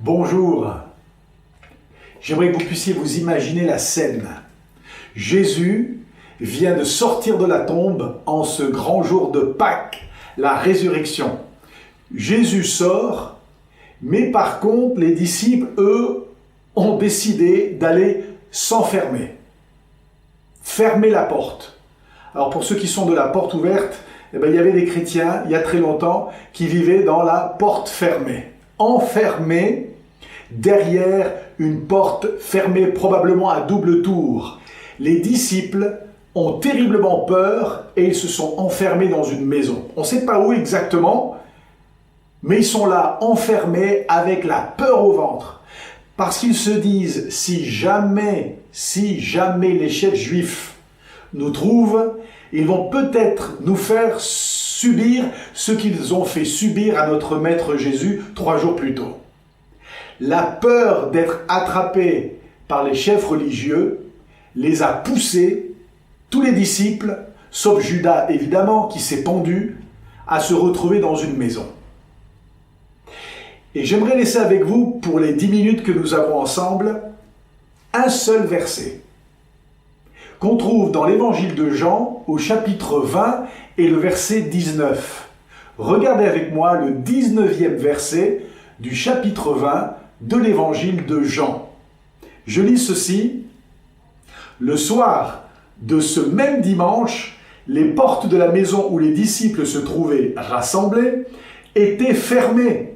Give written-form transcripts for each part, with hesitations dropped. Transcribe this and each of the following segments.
Bonjour, j'aimerais que vous puissiez vous imaginer la scène. Jésus vient de sortir de la tombe en ce grand jour de Pâques, la résurrection. Jésus sort, mais par contre, les disciples, eux, ont décidé d'aller s'enfermer. Fermer la porte. Alors pour ceux qui sont de la porte ouverte, il y avait des chrétiens, il y a très longtemps, qui vivaient dans la porte fermée. Enfermés derrière une porte fermée, probablement à double tour. Les disciples ont terriblement peur et ils se sont enfermés dans une maison. On ne sait pas où exactement, mais ils sont là, enfermés avec la peur au ventre. Parce qu'ils se disent, si jamais les chefs juifs nous trouvent, ils vont peut-être nous faire subir ce qu'ils ont fait subir à notre Maître Jésus 3 jours plus tôt. La peur d'être attrapés par les chefs religieux les a poussés, tous les disciples, sauf Judas évidemment, qui s'est pendu, à se retrouver dans une maison. Et j'aimerais laisser avec vous, pour les 10 minutes que nous avons ensemble, un seul verset qu'on trouve dans l'évangile de Jean au chapitre 20 et le verset 19. Regardez avec moi le 19e verset du chapitre 20 de l'évangile de Jean. Je lis ceci. Le soir de ce même dimanche, les portes de la maison où les disciples se trouvaient rassemblés étaient fermées,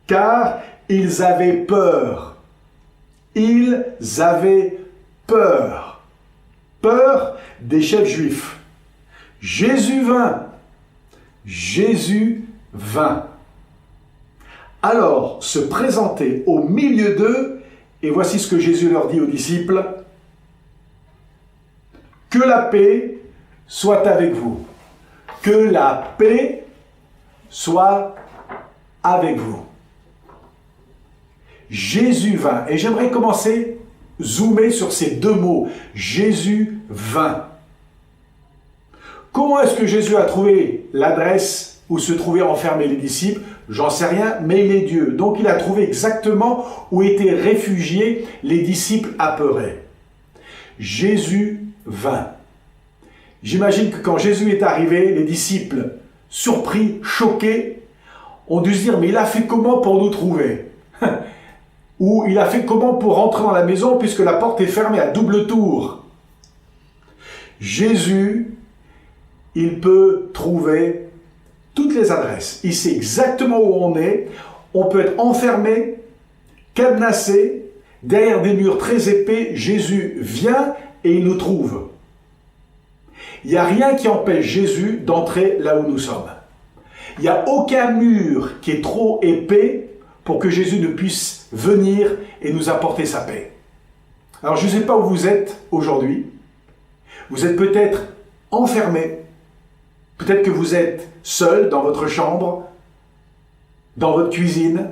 car ils avaient peur. Ils avaient peur. Peur des chefs juifs. Jésus vint. Jésus vint. Alors se présenter au milieu d'eux, et voici ce que Jésus leur dit aux disciples. Que la paix soit avec vous. Que la paix soit avec vous. Jésus vint. Et j'aimerais commencer, zoomer sur ces deux mots. Jésus vint. Comment est-ce que Jésus a trouvé l'adresse où se trouvaient enfermés les disciples? J'en sais rien, mais il est Dieu. Donc il a trouvé exactement où étaient réfugiés les disciples apeurés. Jésus vint. J'imagine que quand Jésus est arrivé, les disciples, surpris, choqués, ont dû se dire, mais il a fait comment pour nous trouver? Ou il a fait comment pour rentrer dans la maison puisque la porte est fermée à double tour? Jésus, il peut trouver toutes les adresses. Il sait exactement où on est. On peut être enfermé, cadenassé, derrière des murs très épais. Jésus vient et il nous trouve. Il n'y a rien qui empêche Jésus d'entrer là où nous sommes. Il n'y a aucun mur qui est trop épais pour que Jésus ne puisse venir et nous apporter sa paix. Alors je ne sais pas où vous êtes aujourd'hui. Vous êtes peut-être enfermé. Peut-être que vous êtes seul dans votre chambre, dans votre cuisine.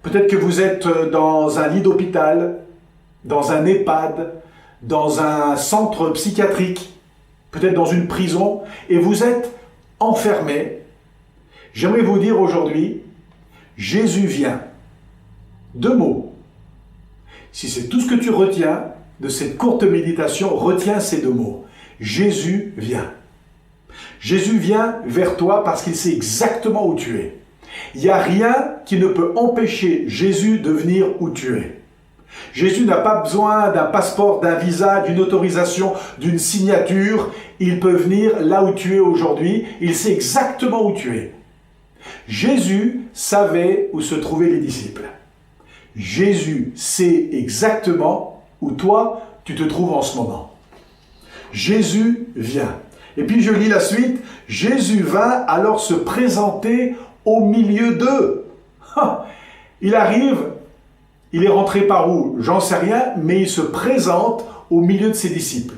Peut-être que vous êtes dans un lit d'hôpital, dans un EHPAD, dans un centre psychiatrique, peut-être dans une prison, et vous êtes enfermé. J'aimerais vous dire aujourd'hui, Jésus vient. 2 mots. Si c'est tout ce que tu retiens de cette courte méditation, retiens ces 2 mots. Jésus vient. Jésus vient vers toi parce qu'il sait exactement où tu es. Il n'y a rien qui ne peut empêcher Jésus de venir où tu es. Jésus n'a pas besoin d'un passeport, d'un visa, d'une autorisation, d'une signature. Il peut venir là où tu es aujourd'hui. Il sait exactement où tu es. Jésus savait où se trouvaient les disciples. Jésus sait exactement où toi, tu te trouves en ce moment. Jésus vient. Et puis je lis la suite. Jésus vint alors se présenter au milieu d'eux. Il arrive, il est rentré par où? J'en sais rien, mais il se présente au milieu de ses disciples.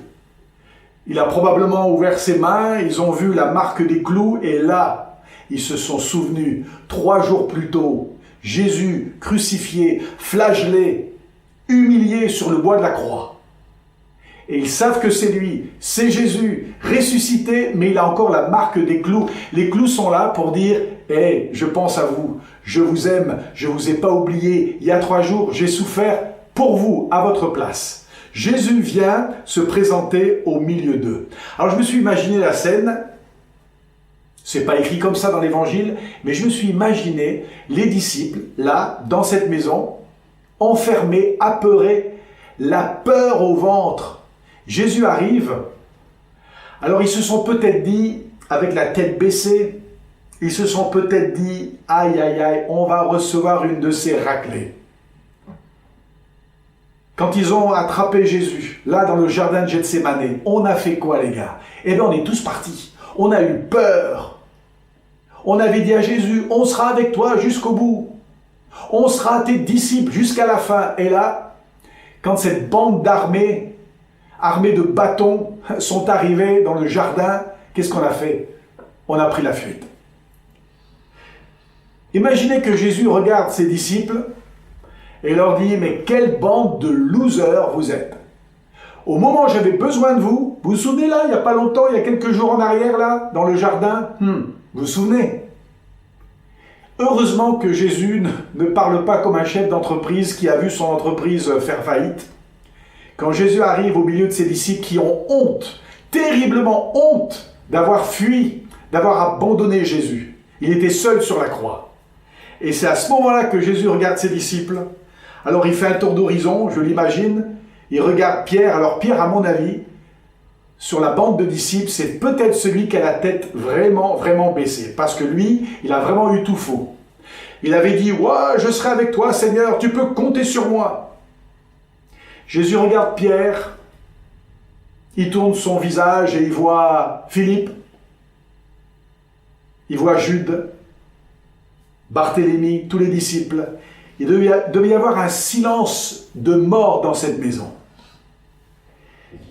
Il a probablement ouvert ses mains, ils ont vu la marque des clous, et là, ils se sont souvenus, 3 jours plus tôt, Jésus crucifié, flagellé, humilié sur le bois de la croix. Et ils savent que c'est lui, c'est Jésus, ressuscité, mais il a encore la marque des clous. Les clous sont là pour dire, Eh, je pense à vous, je vous aime, je vous ai pas oublié. Il y a 3 jours, j'ai souffert pour vous, à votre place. Jésus vient se présenter au milieu d'eux. Alors je me suis imaginé la scène, c'est pas écrit comme ça dans l'évangile, mais je me suis imaginé les disciples, là, dans cette maison, enfermés, apeurés, la peur au ventre. Jésus arrive. Alors ils se sont peut-être dit, avec la tête baissée, ils se sont peut-être dit, aïe aïe aïe, on va recevoir une de ces raclées. Quand ils ont attrapé Jésus, là dans le jardin de Gethsémanée, on a fait quoi les gars? Eh bien on est tous partis, on a eu peur. On avait dit à Jésus, on sera avec toi jusqu'au bout. On sera tes disciples jusqu'à la fin. Et là, quand cette bande d'armées, armées de bâtons, sont arrivées dans le jardin, qu'est-ce qu'on a fait? On a pris la fuite. Imaginez que Jésus regarde ses disciples et leur dit, mais quelle bande de losers vous êtes. Au moment où j'avais besoin de vous, vous vous souvenez là, il n'y a pas longtemps, il y a quelques jours en arrière là, dans le jardin, vous vous souvenez? Heureusement que Jésus ne parle pas comme un chef d'entreprise qui a vu son entreprise faire faillite. Quand Jésus arrive au milieu de ses disciples qui ont honte, terriblement honte, d'avoir fui, d'avoir abandonné Jésus. Il était seul sur la croix. Et c'est à ce moment-là que Jésus regarde ses disciples. Alors il fait un tour d'horizon, je l'imagine. Il regarde Pierre. Alors Pierre, à mon avis, sur la bande de disciples, c'est peut-être celui qui a la tête vraiment, vraiment baissée. Parce que lui, il a vraiment eu tout faux. Il avait dit, « Ouais, je serai avec toi, Seigneur, tu peux compter sur moi. » Jésus regarde Pierre. Il tourne son visage et il voit Philippe. Il voit Jude, Barthélemy, tous les disciples. Il devait y avoir un silence de mort dans cette maison.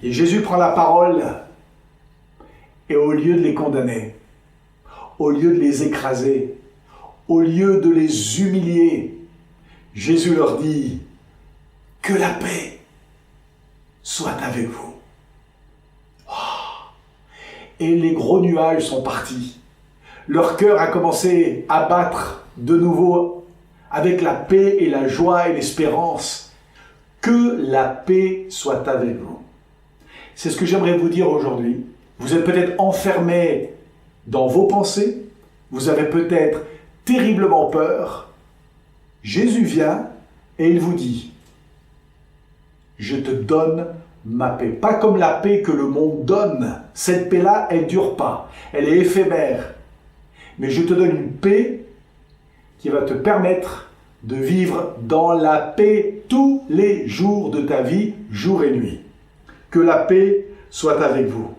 Et Jésus prend la parole et au lieu de les condamner, au lieu de les écraser, au lieu de les humilier, Jésus leur dit « Que la paix soit avec vous. » Et les gros nuages sont partis. Leur cœur a commencé à battre de nouveau avec la paix et la joie et l'espérance. Que la paix soit avec vous. C'est ce que j'aimerais vous dire aujourd'hui. Vous êtes peut-être enfermés dans vos pensées. Vous avez peut-être terriblement peur. Jésus vient et il vous dit « Je te donne ma paix. » Pas comme la paix que le monde donne. Cette paix-là, elle ne dure pas. Elle est éphémère. Mais je te donne une paix qui va te permettre de vivre dans la paix tous les jours de ta vie, jour et nuit. Que la paix soit avec vous.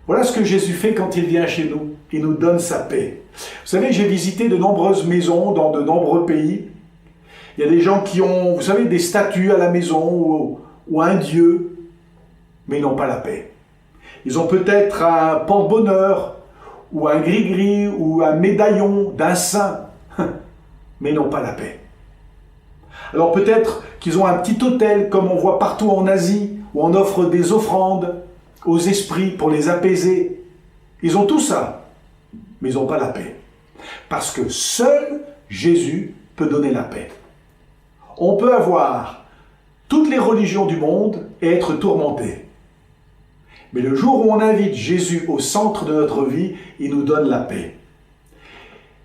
Voilà ce que Jésus fait quand il vient chez nous. Il nous donne sa paix. Vous savez, j'ai visité de nombreuses maisons dans de nombreux pays. Il y a des gens qui ont, vous savez, des statues à la maison ou un dieu, mais ils n'ont pas la paix. Ils ont peut-être un porte-bonheur ou un gris-gris ou un médaillon d'un saint, mais ils n'ont pas la paix. Alors peut-être qu'ils ont un petit hôtel comme on voit partout en Asie, où on offre des offrandes aux esprits pour les apaiser. Ils ont tout ça, mais ils n'ont pas la paix. Parce que seul Jésus peut donner la paix. On peut avoir toutes les religions du monde et être tourmenté. Mais le jour où on invite Jésus au centre de notre vie, il nous donne la paix.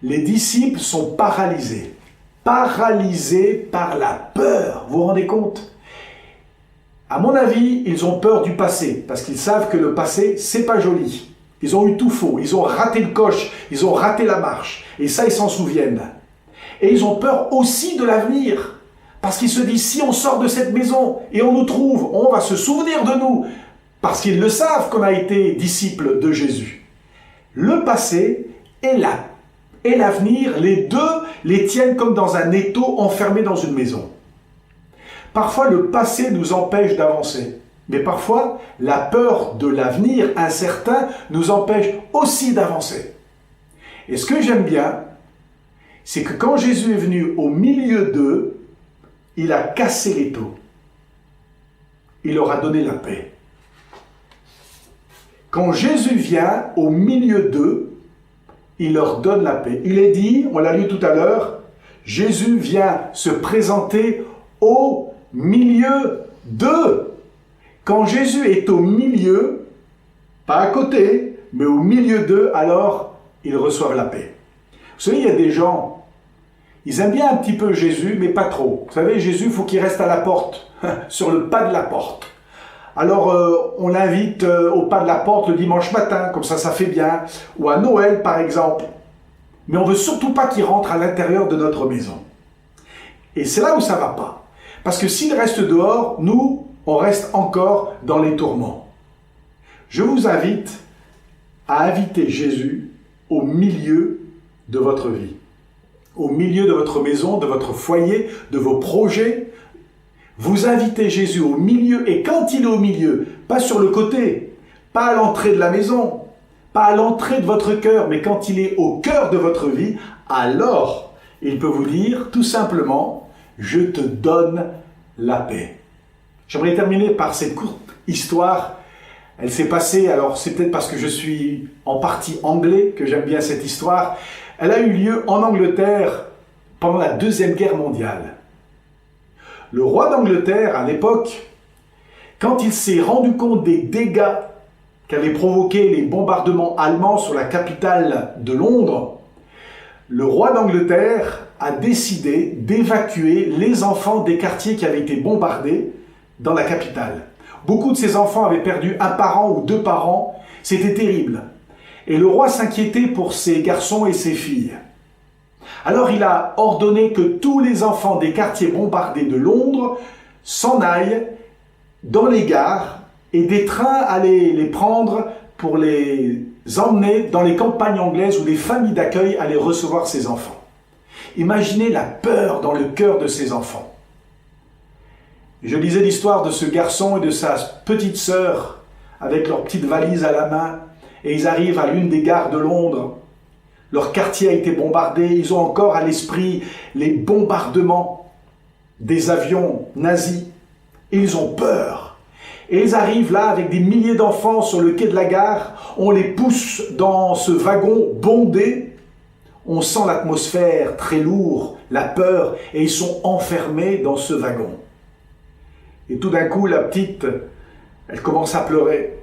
Les disciples sont paralysés par la peur. Vous vous rendez compte? À mon avis, ils ont peur du passé, parce qu'ils savent que le passé, c'est pas joli. Ils ont eu tout faux, ils ont raté le coche, ils ont raté la marche. Et ça, ils s'en souviennent. Et ils ont peur aussi de l'avenir, parce qu'ils se disent, si on sort de cette maison et on nous trouve, on va se souvenir de nous, parce qu'ils le savent qu'on a été disciples de Jésus. Le passé et l'avenir, les deux les tiennent comme dans un étau enfermé dans une maison. Parfois, le passé nous empêche d'avancer. Mais parfois, la peur de l'avenir incertain nous empêche aussi d'avancer. Et ce que j'aime bien, c'est que quand Jésus est venu au milieu d'eux, il a cassé l'étau. Il leur a donné la paix. Quand Jésus vient au milieu d'eux, il leur donne la paix. Il est dit, on l'a lu tout à l'heure, Jésus vient se présenter au milieu d'eux. Quand Jésus est au milieu, pas à côté, mais au milieu d'eux, alors ils reçoivent la paix. Vous savez, il y a des gens, ils aiment bien un petit peu Jésus, mais pas trop. Vous savez, Jésus, il faut qu'il reste à la porte, sur le pas de la porte. Alors, on l'invite au pas de la porte le dimanche matin, comme ça fait bien, ou à Noël, par exemple. Mais on veut surtout pas qu'il rentre à l'intérieur de notre maison. Et c'est là où ça va pas. Parce que s'il reste dehors, nous, on reste encore dans les tourments. Je vous invite à inviter Jésus au milieu de votre vie, au milieu de votre maison, de votre foyer, de vos projets. Vous invitez Jésus au milieu, et quand il est au milieu, pas sur le côté, pas à l'entrée de la maison, pas à l'entrée de votre cœur, mais quand il est au cœur de votre vie, alors il peut vous dire tout simplement, je te donne la paix. J'aimerais terminer par cette courte histoire. Elle s'est passée, alors c'est peut-être parce que je suis en partie anglais que j'aime bien cette histoire. Elle a eu lieu en Angleterre pendant la Deuxième Guerre mondiale. Le roi d'Angleterre, à l'époque, quand il s'est rendu compte des dégâts qu'avaient provoqués les bombardements allemands sur la capitale de Londres, le roi d'Angleterre a décidé d'évacuer les enfants des quartiers qui avaient été bombardés dans la capitale. Beaucoup de ces enfants avaient perdu un parent ou deux parents, c'était terrible. Et le roi s'inquiétait pour ses garçons et ses filles. Alors il a ordonné que tous les enfants des quartiers bombardés de Londres s'en aillent dans les gares et des trains allaient les prendre pour les emmener dans les campagnes anglaises où les familles d'accueil allaient recevoir ces enfants. Imaginez la peur dans le cœur de ces enfants. Je lisais l'histoire de ce garçon et de sa petite sœur avec leur petite valise à la main et ils arrivent à l'une des gares de Londres. Leur quartier a été bombardé, ils ont encore à l'esprit les bombardements des avions nazis. Et ils ont peur. Et ils arrivent là avec des milliers d'enfants sur le quai de la gare. On les pousse dans ce wagon bondé. On sent l'atmosphère très lourde, la peur, et ils sont enfermés dans ce wagon. Et tout d'un coup, la petite, elle commence à pleurer.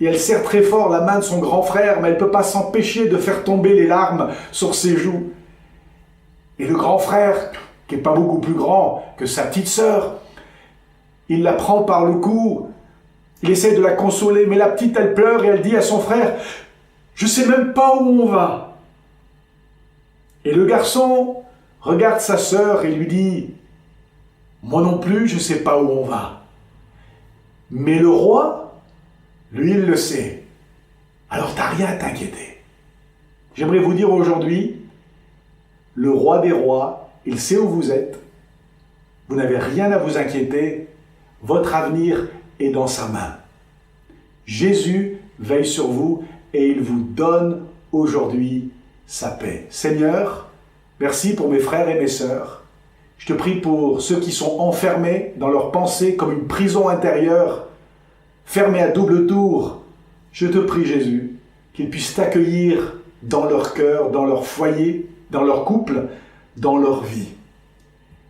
Et elle serre très fort la main de son grand frère, mais elle ne peut pas s'empêcher de faire tomber les larmes sur ses joues. Et le grand frère, qui n'est pas beaucoup plus grand que sa petite sœur, il la prend par le cou, il essaie de la consoler, mais la petite, elle pleure et elle dit à son frère, « Je ne sais même pas où on va. » Et le garçon regarde sa sœur et lui dit, « Moi non plus, je ne sais pas où on va. » Mais le roi, lui, il le sait. Alors, t'as rien à t'inquiéter. J'aimerais vous dire aujourd'hui, le roi des rois, il sait où vous êtes. Vous n'avez rien à vous inquiéter. Votre avenir est dans sa main. Jésus veille sur vous et il vous donne aujourd'hui sa paix. Seigneur, merci pour mes frères et mes sœurs. Je te prie pour ceux qui sont enfermés dans leurs pensées comme une prison intérieure, fermés à double tour. Je te prie, Jésus, qu'ils puissent t'accueillir dans leur cœur, dans leur foyer, dans leur couple, dans leur vie.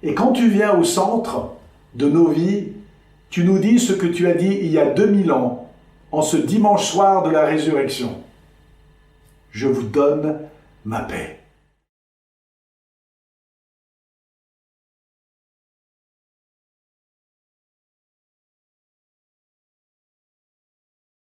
Et quand tu viens au centre de nos vies, tu nous dis ce que tu as dit il y a 2000 ans, en ce dimanche soir de la résurrection. Je vous donne ma paix.